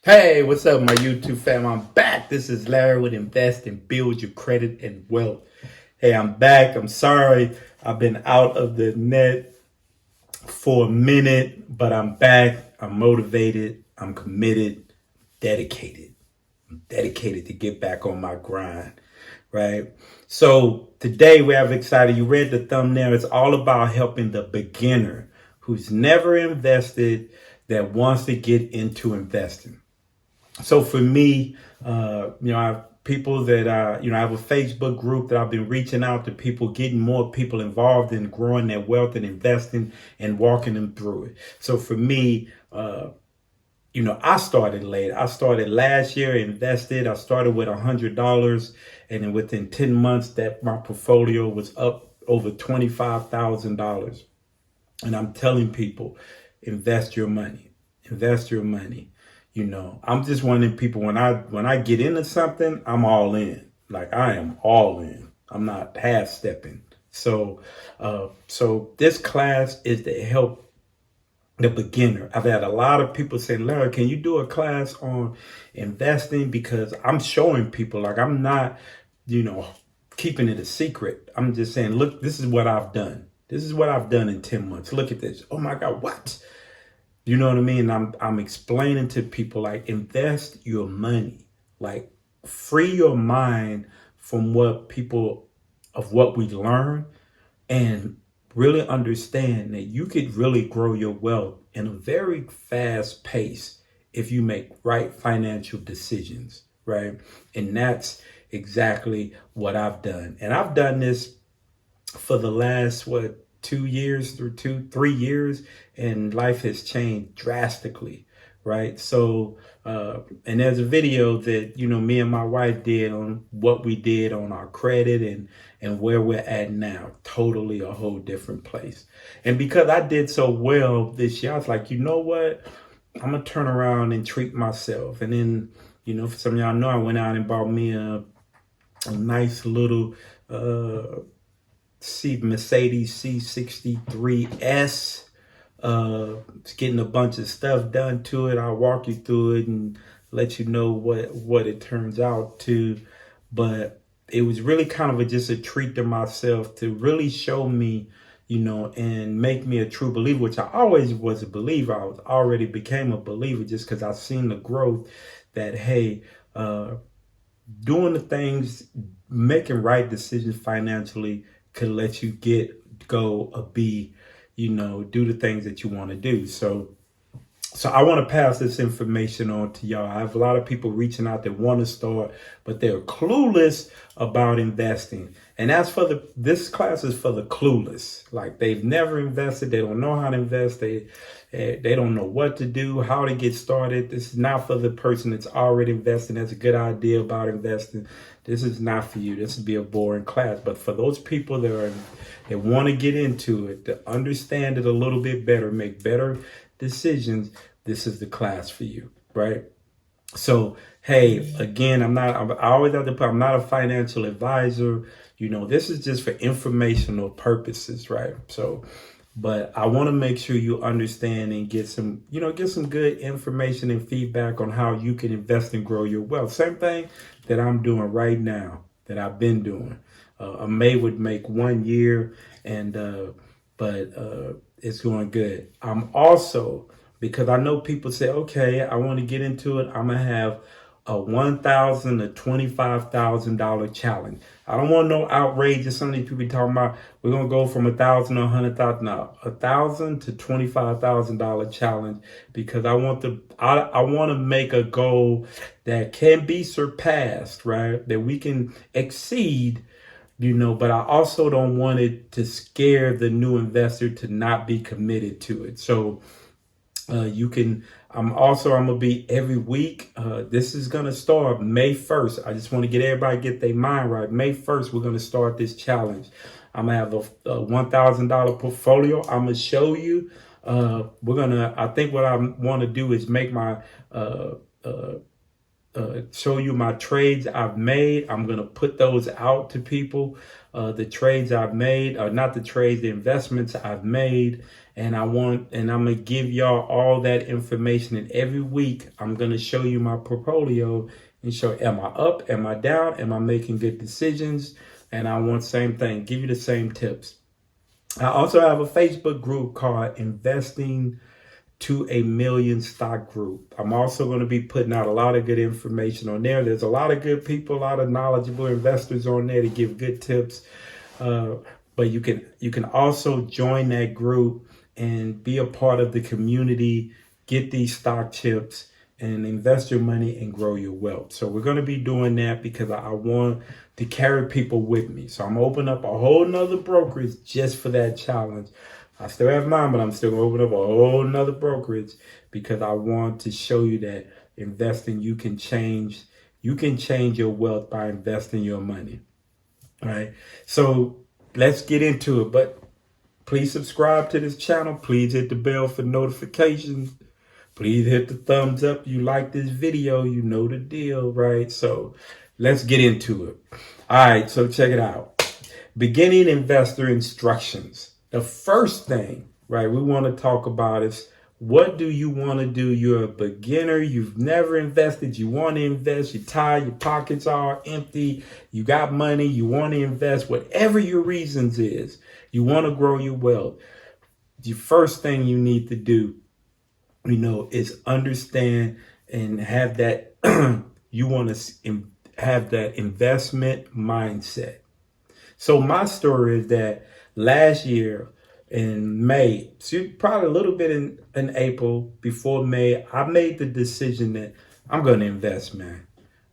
Hey, what's up, my YouTube fam? I'm back. This is Larry with Invest and Build Your Credit and Wealth. Hey, I'm back. I'm sorry. I've been out of the net for a minute, but I'm back. I'm motivated. I'm committed, dedicated. I'm dedicated to get back on my grind, right? So today we have excited. You read the thumbnail. It's all about helping the beginner who's never invested that wants to get into investing. So for me, I have people that I have a Facebook group that I've been reaching out to people, getting more people involved in growing their wealth and investing and walking them through it. So for me, I started late. I started last year, invested. I started with $100, and then within 10 months, that my portfolio was up over $25,000. And I'm telling people, invest your money, invest your money. I'm just one of them people when I get into something, I'm all in. Like I am all in. I'm not half stepping. So this class is to help the beginner. I've had a lot of people saying, Larry, can you do a class on investing? Because I'm showing people, like I'm not, you know, keeping it a secret. I'm just saying, look, this is what I've done. This is what I've done in 10 months. Look at this. Oh my God, what? You know what I mean? I'm explaining to people like invest your money, like free your mind from what we learn and really understand that you could really grow your wealth in a very fast pace if you make right financial decisions, right? And that's exactly what I've done. And I've done this for the last 2 years through 3 years, and life has changed drastically, right? So and there's a video that me and my wife did on what we did on our credit and where we're at now. Totally a whole different place. And because I did so well this year, I was like, you know what, I'm gonna turn around and treat myself. And then for some of y'all know, I went out and bought me a nice little Mercedes C63S. It's getting a bunch of stuff done to it. I'll walk you through it and let you know what it turns out to. But it was really kind of just a treat to myself to really show me, and make me a true believer, which I always was a believer. I was already became a believer just because I've seen the growth that, hey, doing the things, making right decisions financially could let you do the things that you want to do. So I want to pass this information on to y'all. I have a lot of people reaching out that want to start, but they're clueless about investing. And this class is for the clueless. Like they've never invested. They don't know how to invest. They don't know what to do, how to get started. This is not for the person that's already investing. That's a good idea about investing. This is not for you. This would be a boring class. But for those people that want to get into it, to understand it a little bit better, make better decisions, this is the class for you, right? So, hey, again, I always have to put, I'm not a financial advisor. This is just for informational purposes, right? So, but I want to make sure you understand and get some good information and feedback on how you can invest and grow your wealth. Same thing that I'm doing right now, that I've been doing. A May would make 1 year, but it's going good. I'm also, because I know people say, okay, I want to get into it, I'm going to have a $1,000 to $25,000 challenge. I don't want no outrageous. Some of these people talking about we're gonna go from 1,000 to 100,000. No, $1,000 to $25,000 challenge, because I want to make a goal that can be surpassed, right? That we can exceed. But I also don't want it to scare the new investor to not be committed to it. So I'm gonna be every week. This is gonna start May 1st. I just want to get their mind right. May 1st, we're gonna start this challenge. I'm gonna have a $1,000 portfolio. I'm gonna show you. I think what I want to do is make my show you my trades I've made. I'm going to put those out to people. The trades I've made, or not the trades, the investments I've made. And I'm going to give y'all all that information. And every week I'm going to show you my portfolio and show, am I up? Am I down? Am I making good decisions? And I want same thing, give you the same tips. I also have a Facebook group called Investing to a Million Stock Group. I'm also going to be putting out a lot of good information on there. There's a lot of good people, a lot of knowledgeable investors on there to give good tips. But you can also join that group and be a part of the community, get these stock tips, and invest your money and grow your wealth. So we're going to be doing that because I want to carry people with me. So I'm going to open up a whole nother brokerage just for that challenge. I still have mine, but I'm still going to open up a whole nother brokerage because I want to show you that investing, you can change your wealth by investing your money. All right. So let's get into it. But please subscribe to this channel. Please hit the bell for notifications. Please hit the thumbs up. You like this video, you know the deal, right? So let's get into it. All right, so check it out. Beginning investor instructions. The first thing, right, we want to talk about is, what do you want to do? You're a beginner. You've never invested. You want to invest. You're tired. Your pockets are empty. You got money. You want to invest. Whatever your reasons is, you want to grow your wealth. The first thing you need to do, is understand and have that, you want to have that investment mindset. So my story is that last year in May, so probably a little bit in April, before May, I made the decision that I'm going to invest, man.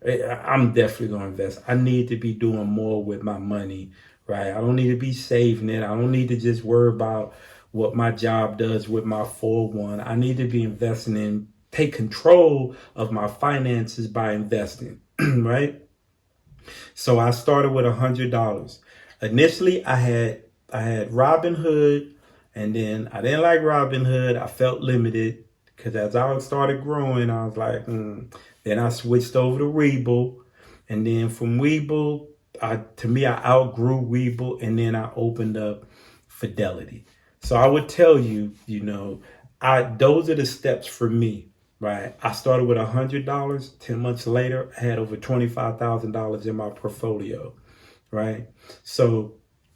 I'm definitely going to invest. I need to be doing more with my money, right? I don't need to be saving it. I don't need to just worry about what my job does with my 401. I need to be investing in, take control of my finances by investing, right? So I started with $100. Initially, I had Robinhood, and then I didn't like Robinhood. I felt limited because as I started growing, I was like, Then I switched over to Webull, and then from Webull, I outgrew Webull, and then I opened up Fidelity. So I would tell you, those are the steps for me, right? I started with $100. 10 months later, I had over $25,000 in my portfolio, right? So,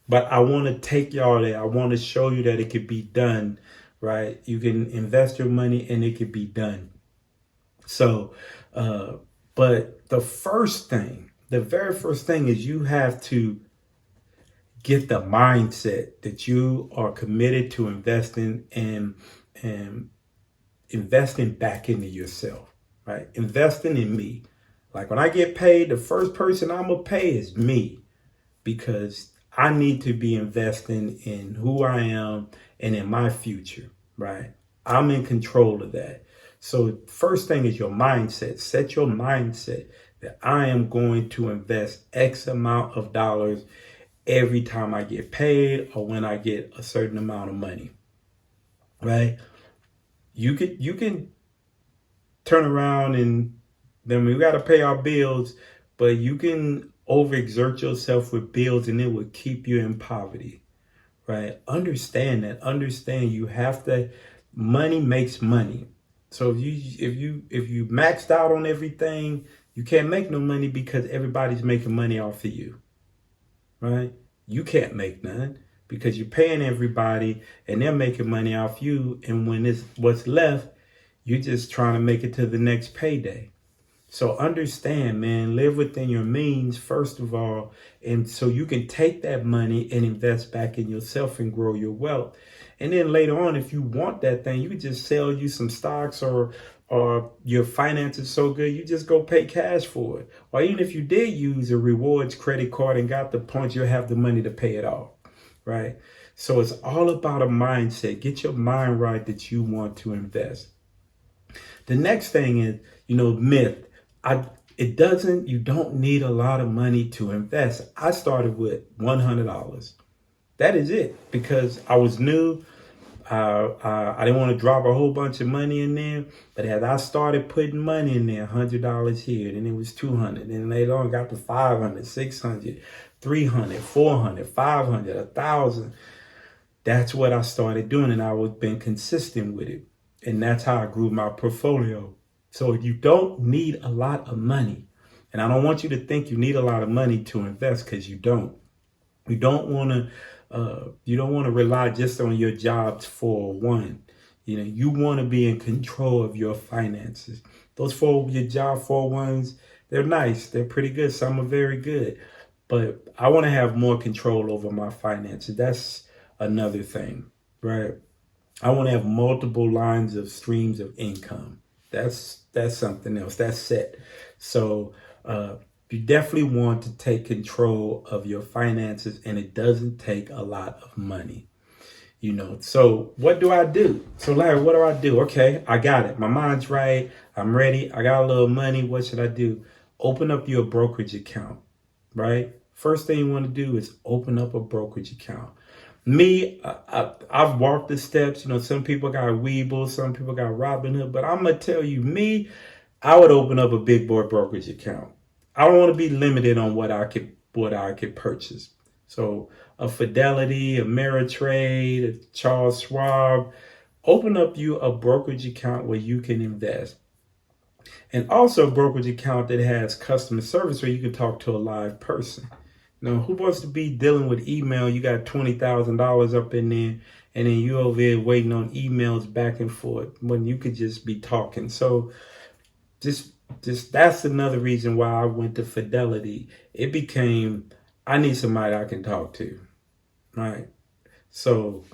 but I want to take y'all there. I want to show you that it could be done, right? You can invest your money and it could be done. So, but the very first thing is you have to get the mindset that you are committed to investing and investing back into yourself, right? Investing in me. Like when I get paid, the first person I'm going to pay is me, because I need to be investing in who I am and in my future, right? I'm in control of that. So first thing is your mindset. Set your mindset that I am going to invest X amount of dollars every time I get paid or when I get a certain amount of money, right? You can turn around and then we got to pay our bills, but you can overexert yourself with bills and it will keep you in poverty, right? Understand that. Understand you have to. Money makes money. So if you maxed out on everything, you can't make no money because everybody's making money off of you, right? You can't make none because you're paying everybody and they're making money off you. And when it's what's left, you're just trying to make it to the next payday. So understand, man, live within your means, first of all. And so you can take that money and invest back in yourself and grow your wealth. And then later on, if you want that thing, you can just sell you some stocks, or your finances so good, you just go pay cash for it. Or even if you did use a rewards credit card and got the points, you'll have the money to pay it off, right? So it's all about a mindset. Get your mind right that you want to invest. The next thing is, myth. You don't need a lot of money to invest. I started with $100. That is it, because I was new. I didn't want to drop a whole bunch of money in there, but as I started putting money in there, $100 here, then it was 200, and later on got to 500, 600, 300, 400, 500, 1,000. That's what I started doing, and I was been consistent with it, and that's how I grew my portfolio. So you don't need a lot of money, and I don't want you to think you need a lot of money to invest, because you don't. You don't want to. You don't want to rely just on your jobs for one. You want to be in control of your finances. Those your job 401s, they're nice. They're pretty good. Some are very good, but I want to have more control over my finances. That's another thing, right? I want to have multiple lines of streams of income. That's something else. That's set. So you definitely want to take control of your finances, and it doesn't take a lot of money. So what do I do? So Larry, what do I do? Okay, I got it. My mind's right. I'm ready. I got a little money. What should I do? Open up your brokerage account, right? First thing you want to do is open up a brokerage account. Me, I've walked the steps. Some people got Webull, some people got Robinhood, but I'm gonna tell you, I would open up a big boy brokerage account. I don't want to be limited on what I could purchase. So a Fidelity, a Ameritrade, a Charles Schwab, open up you a brokerage account where you can invest. And also a brokerage account that has customer service where you can talk to a live person. Who wants to be dealing with email? You got $20,000 up in there, and then you over there waiting on emails back and forth when you could just be talking. So just that's another reason why I went to Fidelity. It became, I need somebody I can talk to, right? So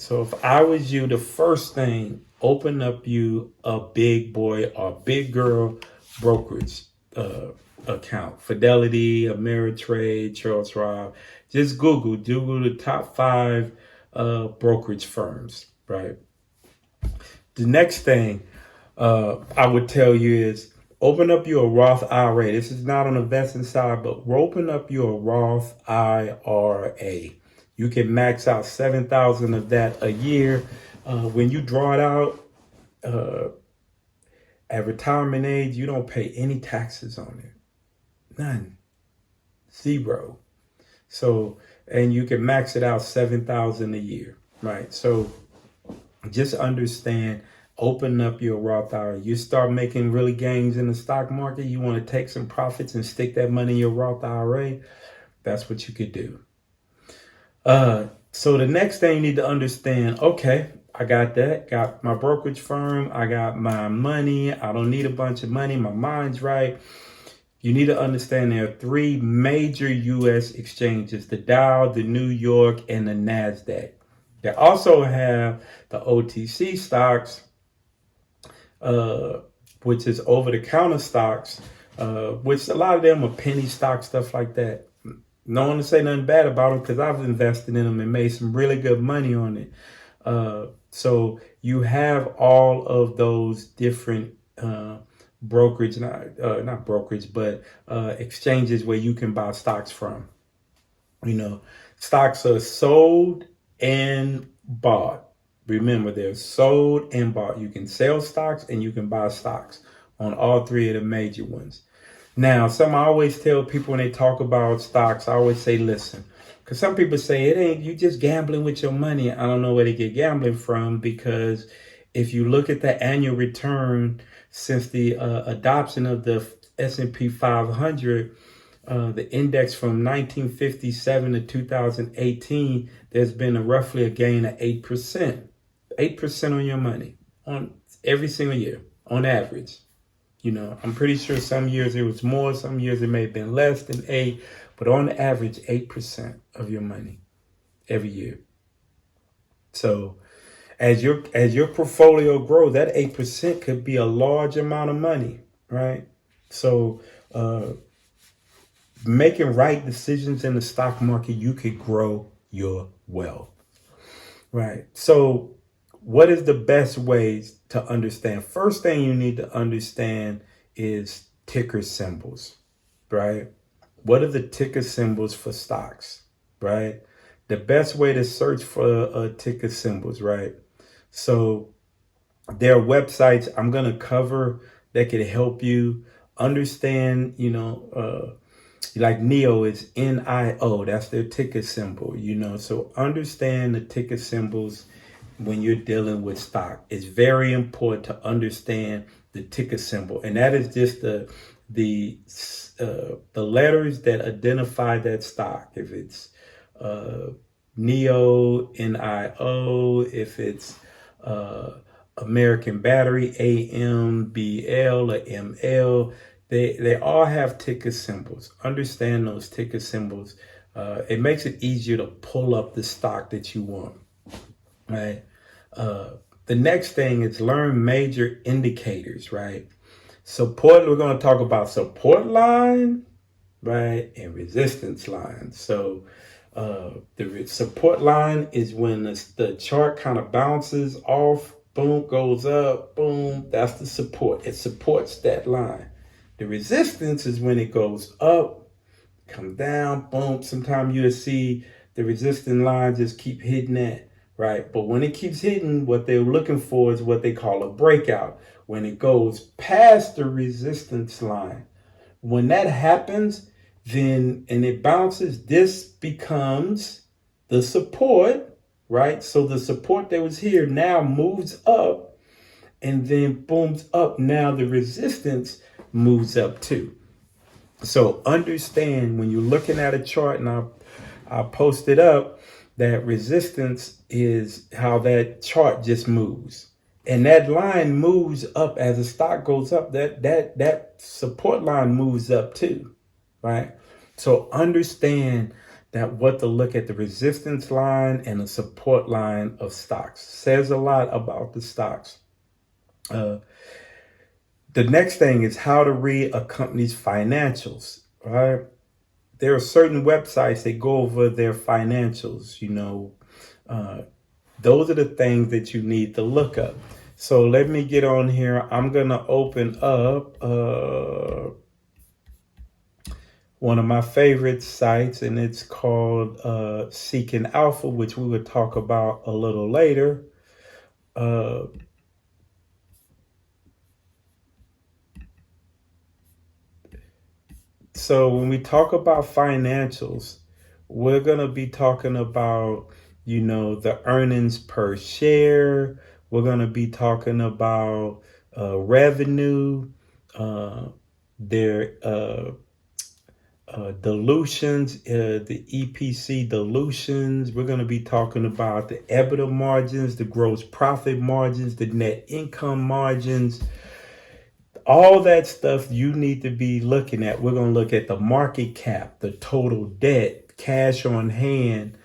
if I was you, the first thing, open up you a big boy or big girl brokerage account. Fidelity, Ameritrade, Charles Schwab. Just Google the top 5 brokerage firms, right? The next thing I would tell you is open up your Roth IRA. This is not on the investing side, but open up your Roth IRA. You can max out 7,000 of that a year. When you draw it out at retirement age, you don't pay any taxes on it. None. 0. So, and you can max it out 7,000 a year, right? So just understand, open up your Roth IRA. You start making really gains in the stock market, you want to take some profits and stick that money in your Roth IRA, that's what you could do. So the next thing you need to understand, okay, I got that, got my brokerage firm, I got my money, I don't need a bunch of money, my mind's right. You need to understand there are 3 major U.S. exchanges, the Dow, the New York, and the NASDAQ. They also have the OTC stocks, which is over-the-counter stocks, which a lot of them are penny stock, stuff like that. No one to say nothing bad about them because I've invested in them and made some really good money on it. So you have all of those different brokerage, not brokerage, but exchanges where you can buy stocks from. Stocks are sold and bought. Remember, they're sold and bought. You can sell stocks and you can buy stocks on all 3 of the major ones. Now, something I always tell people when they talk about stocks, I always say, listen, because some people say it ain't, you just gambling with your money. I don't know where they get gambling from, because if you look at the annual return since the adoption of the S&P 500, the index from 1957 to 2018, there's been roughly a gain of 8%. 8% on your money on every single year on average. I'm pretty sure some years it was more, some years it may have been less than 8, but on average, 8% of your money every year. So as your portfolio grows, that 8% could be a large amount of money, right? So making right decisions in the stock market, you could grow your wealth, right? So what is the best ways to understand? First thing you need to understand is ticker symbols, right? What are the ticker symbols for stocks, right? The best way to search for ticker symbols, right? So there are websites I'm going to cover that could help you understand, like NEO is NIO. That's their ticker symbol, So understand the ticker symbols when you're dealing with stock. It's very important to understand the ticker symbol, and that is just the letters that identify that stock. If it's NEO, NIO, if it's American Battery, AMBL or ML, they all have ticker symbols. Understand those ticker symbols. It makes it easier to pull up the stock that you want. Right. The next thing is learn major indicators. Right. Support. We're going to talk about support line, right, and resistance line. So the support line is when the chart kind of bounces off, boom, goes up, boom. That's the support. It supports that line. The resistance is when it goes up, come down, boom. Sometimes you'll see the resistance line just keep hitting that, right? But when it keeps hitting, what they're looking for is what they call a breakout. When it goes past the resistance line, when that happens, then and it bounces, this becomes the support, right? So the support that was here now moves up and then booms up. Now the resistance moves up too. So understand when you're looking at a chart, and I'll post it up, that resistance is how that chart just moves. And that line moves up as the stock goes up. That support line moves up too, right? So understand that what to look at the resistance line and the support line of stocks says a lot about the stocks. The next thing is how to read a company's financials, right? There are certain websites that go over their financials, those are the things that you need to look up. So let me get on here. I'm going to open up one of my favorite sites, and it's called Seeking Alpha, which we will talk about a little later. So when we talk about financials, we're going to be talking about, the earnings per share. We're going to be talking about revenue, their dilutions, the EPC dilutions. We're going to be talking about the EBITDA margins, the gross profit margins, the net income margins. All that stuff you need to be looking at. We're going to look at the market cap, the total debt, cash on hand.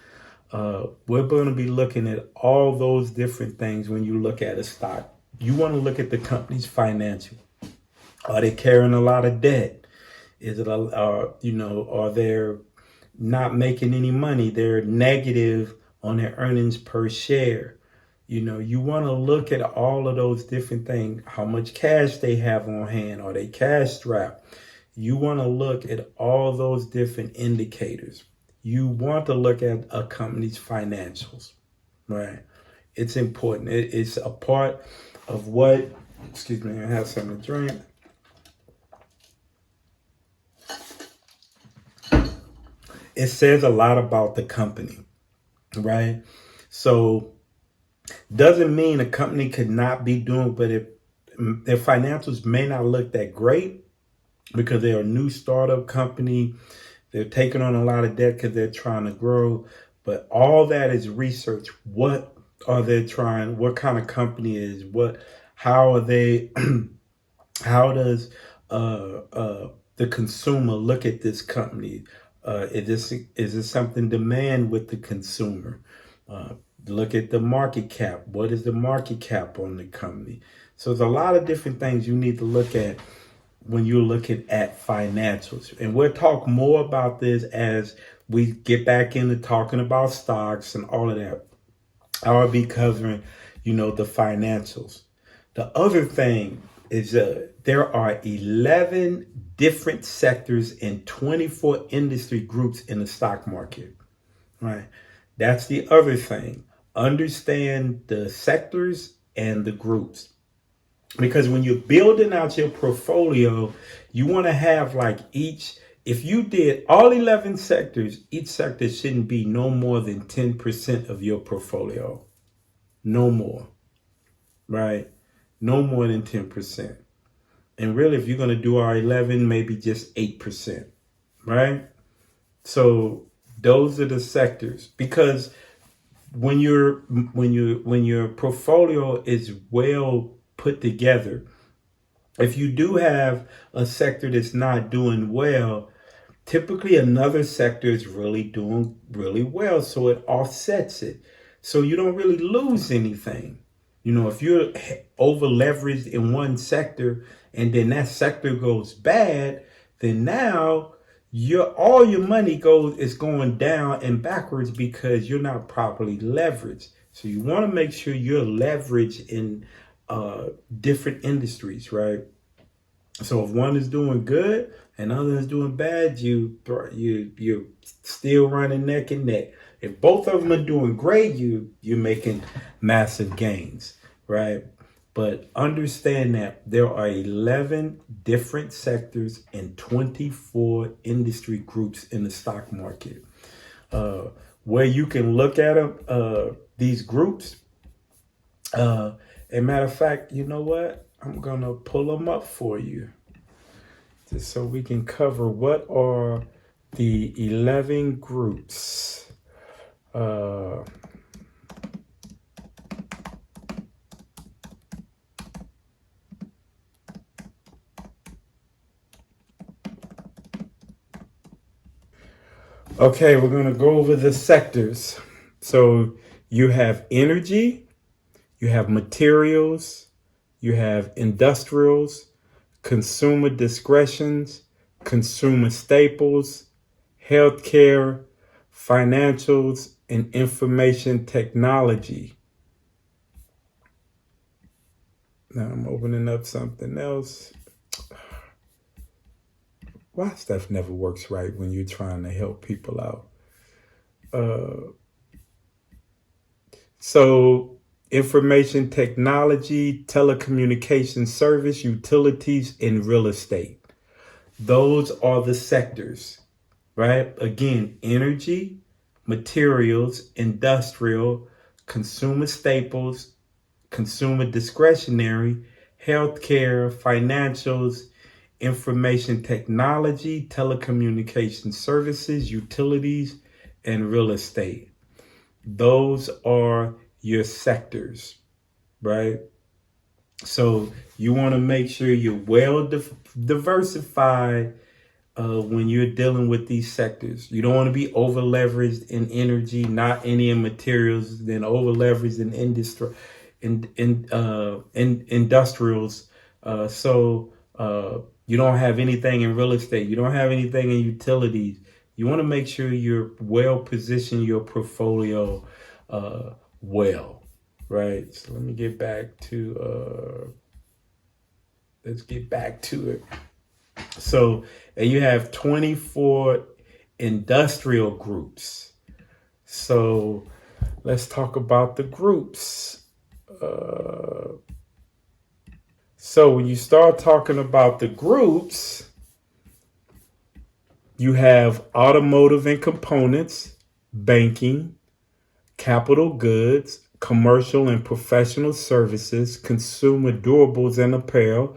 We're going to be looking at all those different things when you look at a stock. You want to look at the company's financial. Are they carrying a lot of debt? Is it, are they not making any money? They're negative on their earnings per share. You want to look at all of those different things. How much cash they have on hand? Are they cash strapped? You want to look at all those different indicators. You want to look at a company's financials, right? It's important. It's a part of what, excuse me, I have something to drink. It says a lot about the company, right? So doesn't mean a company could not be doing, but if their financials may not look that great because they're a new startup company, they're taking on a lot of debt because they're trying to grow. But all that is research. What are they trying? What kind of company is what? How are they? How does the consumer look at this company? Is this something demand with the consumer? Look at the market cap. What is the market cap on the company? So there's a lot of different things you need to look at when you're looking at financials. And we'll talk more about this as we get back into talking about stocks and all of that. I'll be covering, the financials. The other thing is there are 11 different sectors and 24 industry groups in the stock market, right? That's the other thing. Understand the sectors and the groups. Because when you're building out your portfolio, you want to have like each, if you did all 11 sectors, each sector shouldn't be no more than 10% of your portfolio. No more, right? No more than 10%. And really, if you're going to do our 11, maybe just 8%, right? So those are the sectors. Because when your portfolio is well put together, if you do have a sector that's not doing well, typically another sector is really doing really well, so it offsets it. So you don't really lose anything. If you're over leveraged in one sector and then that sector goes bad, then now your money is going down and backwards because you're not properly leveraged. So you want to make sure you're leveraged in different industries, right? So if one is doing good and other is doing bad, you're still running neck and neck. If both of them are doing great, you're making massive gains, right? But understand that there are 11 different sectors and 24 industry groups in the stock market. Where you can look at them, these groups. As a matter of fact, you know what? I'm gonna pull them up for you, just so we can cover what are the 11 groups. Okay, we're gonna go over the sectors. So you have energy, you have materials, you have industrials, consumer discretions, consumer staples, healthcare, financials, and information technology. Now I'm opening up something else. Why stuff never works right when you're trying to help people out? So information technology, telecommunication service, utilities, and real estate. Those are the sectors, right? Again, energy, materials, industrial, consumer staples, consumer discretionary, healthcare, financials, information technology, telecommunication services, utilities, and real estate. Those are your sectors, right? So you want to make sure you're well diversified when you're dealing with these sectors. You don't want to be over leveraged in energy, not any in materials, then over leveraged in industry, in industrials. You don't have anything in real estate. You don't have anything in utilities. You want to make sure you're well positioned your portfolio well, right? So let me get back to let's get back to it. So, and you have 24 industrial groups. So let's talk about the groups. So when you start talking about the groups, you have automotive and components, banking, capital goods, commercial and professional services, consumer durables and apparel,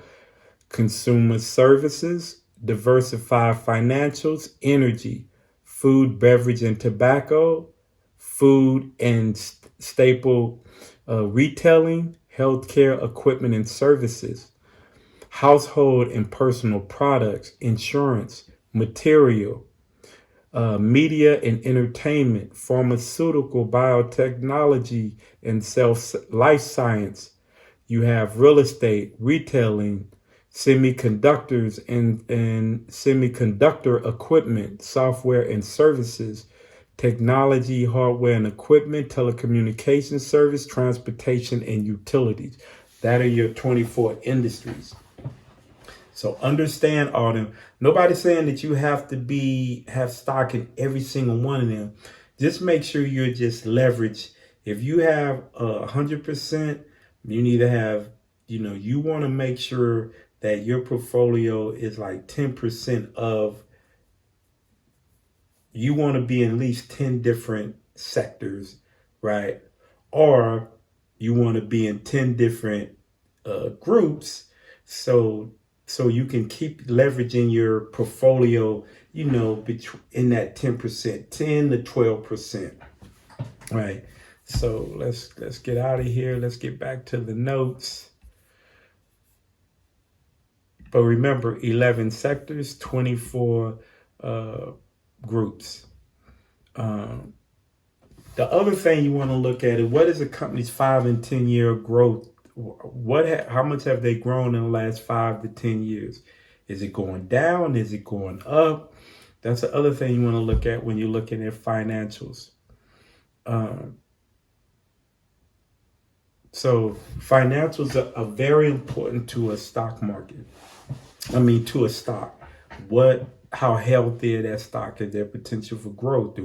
consumer services, diversified financials, energy, food, beverage, and tobacco, food and staple retailing, healthcare, equipment and services, household and personal products, insurance, material, media and entertainment, pharmaceutical, biotechnology, and life science. You have real estate, retailing, semiconductors and semiconductor equipment, software and services, technology, hardware and equipment, telecommunication service, transportation, and utilities. That are your 24 industries. So understand all them. Nobody's saying that you have to have stock in every single one of them. Just make sure you're just leveraged If you have 100%, you need to have, you want to make sure that your portfolio is like 10% of, you want to be in at least 10 different sectors, right? Or you want to be in 10 different groups, so you can keep leveraging your portfolio, in that 10%, 10 to 12%, right? So let's get out of here. Let's get back to the notes. But remember, 11 sectors, 24 groups. The other thing you want to look at is, what is a company's 5 and 10-year growth? How much have they grown in the last 5 to 10 years? Is it going down? Is it going up? That's the other thing you want to look at when you're looking at financials. So financials are very important to a stock market. To a stock. How healthy that stock is, their potential for growth.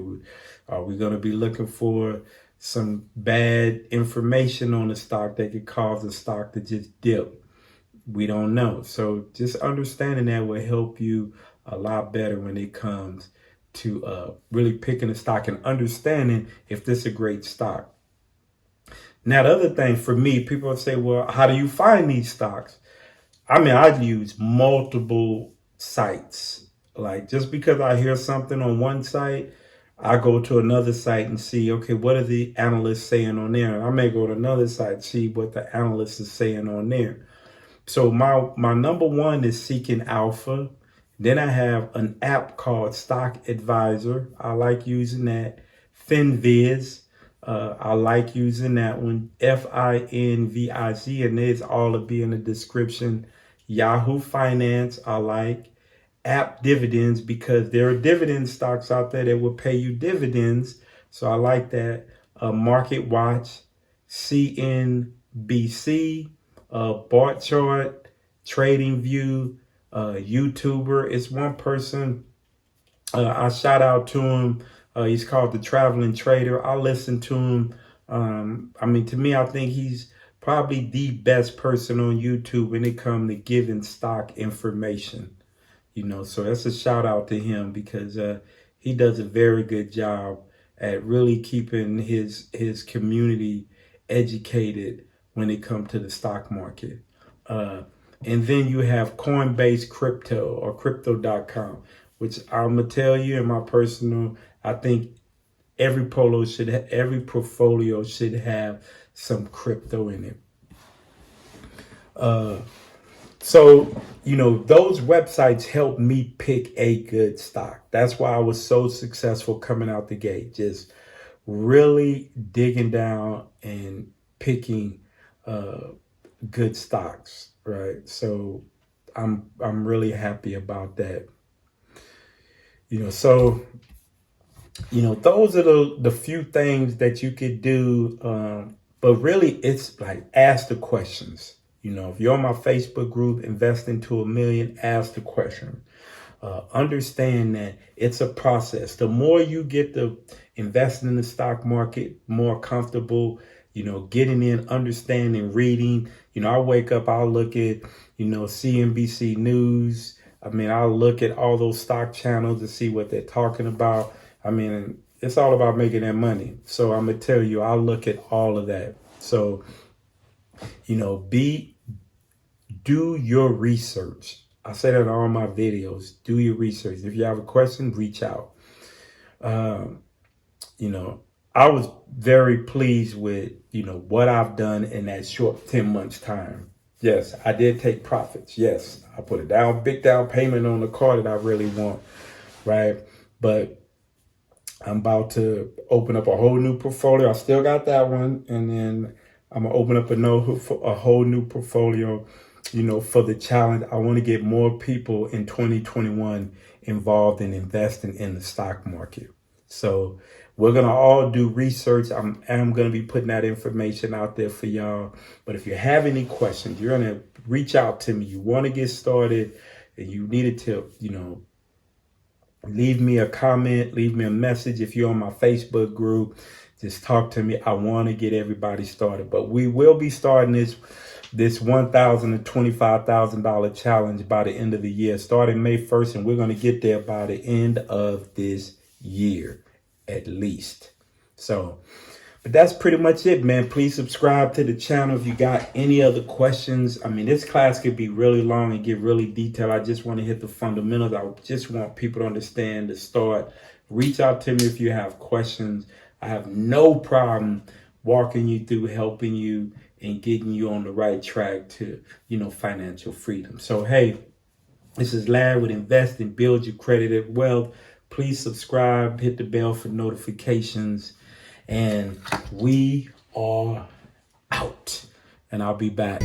Are we going to be looking for some bad information on the stock that could cause the stock to just dip? We don't know. So just understanding that will help you a lot better when it comes to really picking a stock and understanding if this is a great stock. Now, the other thing for me, people would say, well, how do you find these stocks? I use multiple sites. Like, just because I hear something on one site, I go to another site and see, okay, what are the analysts saying on there? I may go to another site and see what the analyst is saying on there. So my number one is Seeking Alpha. Then I have an app called Stock Advisor. I like using that. FinViz. I like using that one. FINVIZ, and it's all will be in the description. Yahoo Finance, I like. App Dividends, because there are dividend stocks out there that will pay you dividends. So I like that. Market Watch, CNBC, Bart Chart, Trading View, YouTuber. It's one person. I shout out to him. He's called the Traveling Trader. I listen to him. To me, I think he's probably the best person on YouTube when it comes to giving stock information. So that's a shout out to him, because he does a very good job at really keeping his community educated when it comes to the stock market. And then you have Coinbase Crypto, or crypto.com, which I'm going to tell you in my personal, I think every portfolio should have some crypto in it. So, those websites helped me pick a good stock. That's why I was so successful coming out the gate, just really digging down and picking good stocks, right? So I'm really happy about that. So those are the few things that you could do. But really, it's like, ask the questions. If you're on my Facebook group, Investing to $1 Million, ask the question. Understand that it's a process. The more you get to invest in the stock market, more comfortable, getting in, understanding, reading. I wake up, I'll look at, CNBC News. I'll look at all those stock channels to see what they're talking about. It's all about making that money. So I'm going to tell you, I'll look at all of that. So, do your research. I say that in all my videos. Do your research. If you have a question, reach out. I was very pleased with, what I've done in that short 10 months time. Yes, I did take profits. Yes, I put a big down payment on the car that I really want, right? But I'm about to open up a whole new portfolio. I still got that one. And then I'm going to open up a whole new portfolio, for the challenge. I want to get more people in 2021 involved in investing in the stock market. So we're going to all do research. I'm going to be putting that information out there for y'all. But if you have any questions, you're going to reach out to me. You want to get started and you need a tip, leave me a comment, leave me a message. If you're on my Facebook group, just talk to me. I want to get everybody started. But we will be starting this $1,000 to $25,000 challenge by the end of the year, starting May 1st, and we're going to get there by the end of this year, at least. So, but that's pretty much it, man. Please subscribe to the channel if you got any other questions. I mean, this class could be really long and get really detailed. I just want to hit the fundamentals. I just want people to understand the start. Reach out to me if you have questions. I have no problem walking you through, helping you, and getting you on the right track to, financial freedom. So, hey, this is Larry with Invest and Build Your Credit and Wealth. Please subscribe, hit the bell for notifications, and we are out. And I'll be back.